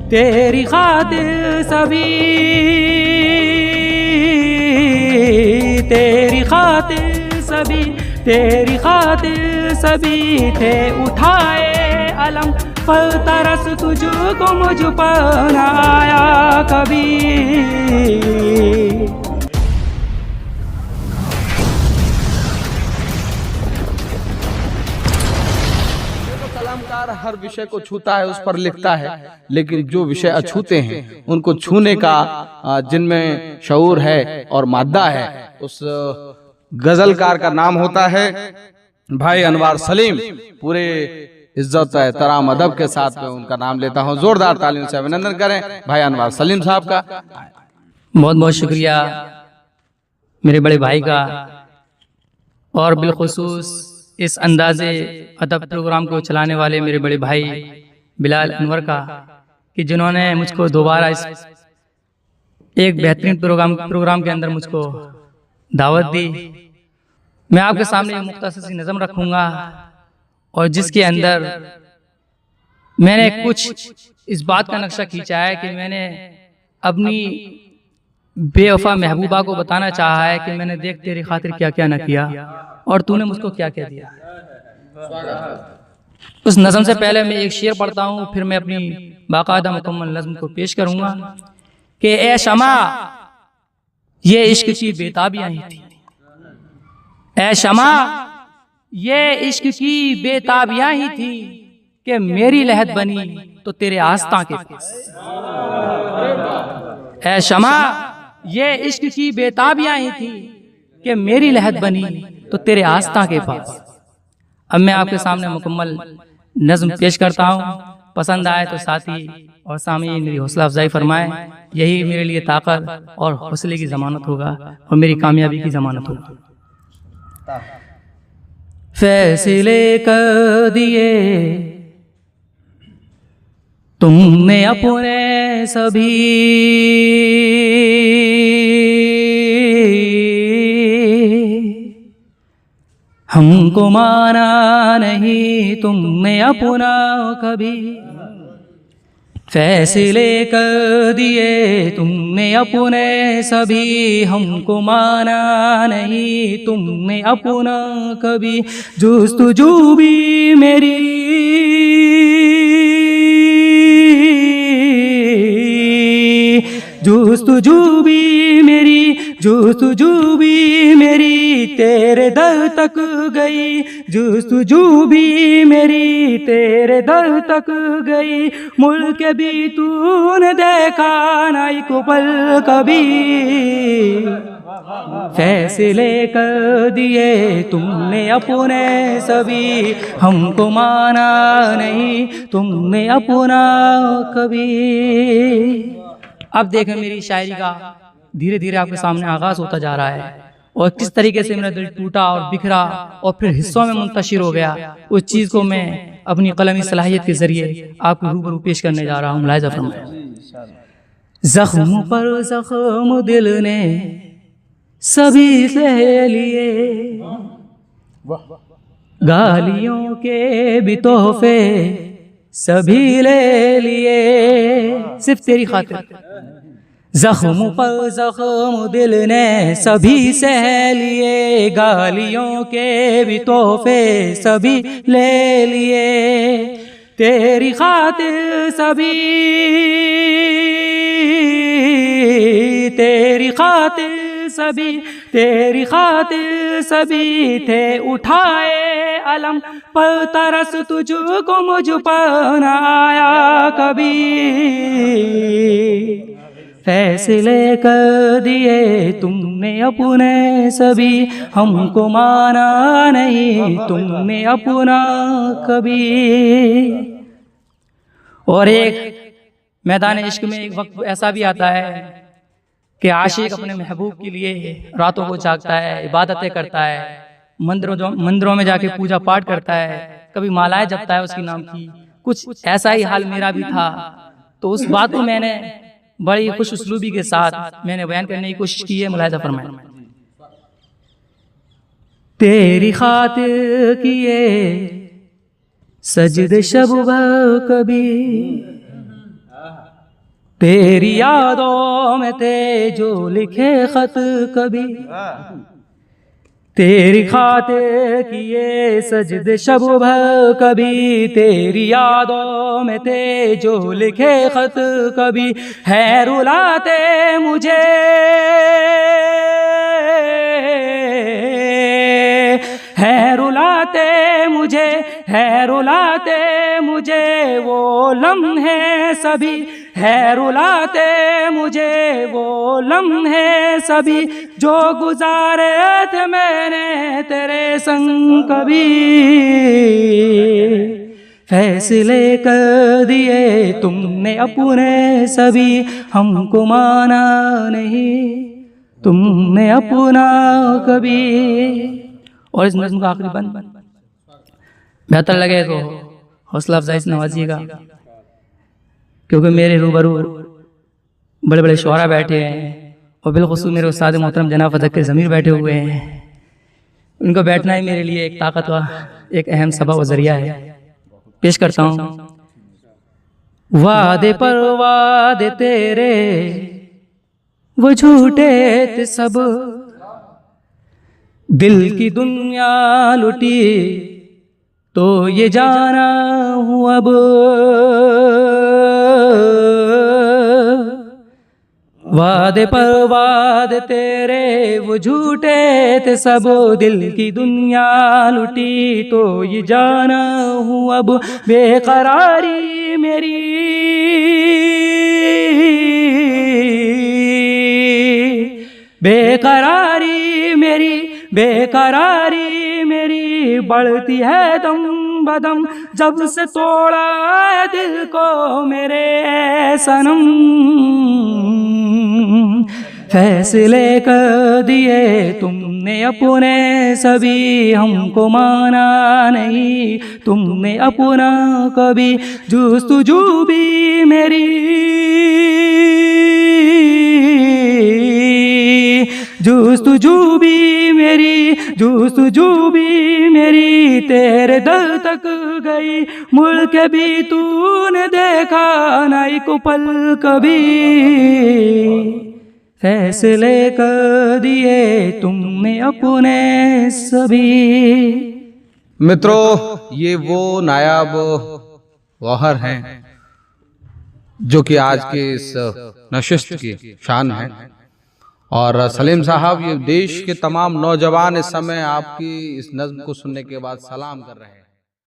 तेरी खातिर सभी, तेरी खातिर सभी, तेरी खातिर सभी थे उठाए अलम, पर तरस तुझको मुझ पर न आया कभी। कलामकार हर विषय को छूता है, उस पर लिखता है, लेकिन जो विषय अछूते हैं उनको छूने का जिनमें शऊर है और मादा है, उस गजलकार का नाम होता है भाई अनवार सलीम। पूरे इज्जत एहतराम अदब के साथ में उनका नाम लेता हूँ। जोरदार तालियों से अभिनंदन करें भाई अनवार सलीम साहब का। बहुत बहुत शुक्रिया मेरे बड़े भाई का, और बिलखुसूस इस अंदाज़े अदब प्रोग्राम को चलाने वाले मेरे बड़े भाई बिलाल अनवर का, कि जिन्होंने मुझको दोबारा इस एक बेहतरीन प्रोग्राम के अंदर मुझको दावत दी। मैं आपके सामने एक मुख्तसर सी नज़म रखूँगा, और जिसके अंदर मैंने कुछ इस बात का नक्शा खींचा है कि मैंने अपनी बेवफा महबूबा को बताना चाहा है कि मैंने देख तेरी खातिर क्या क्या न किया और तूने मुझको क्या क्या दिया। उस नज़म से पहले मैं एक शेर पढ़ता हूँ, फिर मैं अपनी बाकायदा मुकम्मल नज़म को पेश करूँगा कि ए शमा ये इश्क की बेताबियाँ ही थी, ए शमा ये इश्क की बेताबियाँ ही थी कि मेरी लहद बनी तो तेरे आस्था के पास। ए शमा ये इश्क की बेताबियाँ ही थी कि मेरी लहद बनी तो तेरे आस्था के पास। अब मैं आपके सामने मुकम्मल नज़्म पेश करता हूँ, पसंद आए तो साथी और सामईन मेरी हौसला अफजाई फरमाएं। यही मेरे लिए ताकत और हौसले की ज़मानत होगा और मेरी कामयाबी की ज़मानत होगा। फैसले कर दिए तुमने अपने सभी, हमको माना नहीं तुमने अपना कभी। फैसले कर दिए तुमने अपने सभी, हमको माना नहीं तुमने अपना कभी। जुस्तजू भी मेरी जुस्तजू भी मेरी, जुस्तजू भी मेरी तेरे दर तक गई, जुस्तजू भी मेरी तेरे दर तक गई। मुल्क भी तूने देखा ना एक पल कभी। फैसले कर दिए तुमने अपने सभी, हमको माना नहीं तुमने अपना कभी। अब देखें मेरी शायरी का धीरे धीरे आपके सामने आगाज होता जा रहा है, और किस तरीके से मेरा दिल टूटा और बिखरा और फिर हिस्सों में मुंतशिर हो गया। उस चीज़ को मैं अपनी कलमी सलाहियत के जरिए आपको रूबरू पेश करने जा रहा हूँ। मुलाहिज़ा फरमाएं। ज़ख्म पर ज़ख्म दिल ने सभी सह लिए, गालियों के भी तोहफे सभी ले लिए, सिर्फ तेरी खातिर। ज़ख्म पर ज़ख्म दिल ने सभी सह लिए, गालियों के भी तोहफे सभी ले लिए। तेरी खातिर सभी, तेरी खातिर सभी, तेरी खातिर सभी थे उठाए अलम, पर तरस तुझको मुझ पर न आया कभी। फैसले कर दिए तुमने अपने सभी, हमको माना नहीं तुमने अपना कभी। और एक मैदान इश्क में एक वक्त ऐसा भी आता है कि आशिक अपने महबूब के लिए रातों को जागता है, इबादतें करता है, मंदिरों में जाके पूजा पाठ करता है, कभी मालाएं जपता है उसके नाम की। कुछ ऐसा ही हाल मेरा भी था। तो उस बात को मैंने बड़ी खुश उसलूबी के साथ मैंने बयान करने की कोशिश की है। मुलाहिज़ा फरमाएं। तेरी खातिर किए सजदे शब कभी, तेरी यादों में थे जो लिखे खत कभी, तेरी खातिर किए सजदे शब भर कभी, तेरी यादों में थे जो लिखे खत कभी, है रुलाते मुझे है रुलाते मुझे, है रुलाते मुझे वो लम्हे सभी, है रुलाते मुझे वो लम्हे सभी, जो गुजारे थे मैंने तेरे संग कभी। फैसले कर दिए तुमने अपने सभी, हमको माना नहीं तुमने अपना कभी। और इस नज़्म का आखिरी बंद बेहतर लगे तो हौसला अफजाई से नवाजिएगा, क्योंकि मेरे रूबरू बड़े बड़े शुआरा बैठे हैं और बिलखुसूस मेरे उस्ताद मोहतरम जनाब फ़ज़ल ज़मीर बैठे हुए हैं। उनका बैठना ही मेरे लिए एक ताकत व एक अहम सबब व ज़रिया है। पेश करता हूँ। वादे पर वादे तेरे वो झूठे थे सब, दिल की दुनिया लुटी तो ये जाना हूँ अब, वादे पर वादे तेरे वो झूठे थे सब, दिल की दुनिया लुटी तो ये जाना हूँ अब, बेकरारी मेरी बेकरारी मेरी बेकरारी मेरी बढ़ती है दम बदम, जब से तोड़ा है दिल को मेरे सनम। फैसले कर दिए तुमने अपने सभी, हमको माना नहीं तुमने अपना कभी, जुस्तजू भी मेरी जुस्तजू भी मेरी जुस्तजू भी मेरी तेरे दर तक गई, मुड़ के भी तूने देखा नहीं को पल कभी। फैसले कर दिए तुमने अपने सभी। मित्रों, ये वो नायाब गौहर हैं जो कि आज के इस नशिस्त की शान है। और सलीम साहब, ये देश के तमाम नौजवान इस समय आपकी इस नज़्म को सुनने के बाद सलाम कर रहे हैं।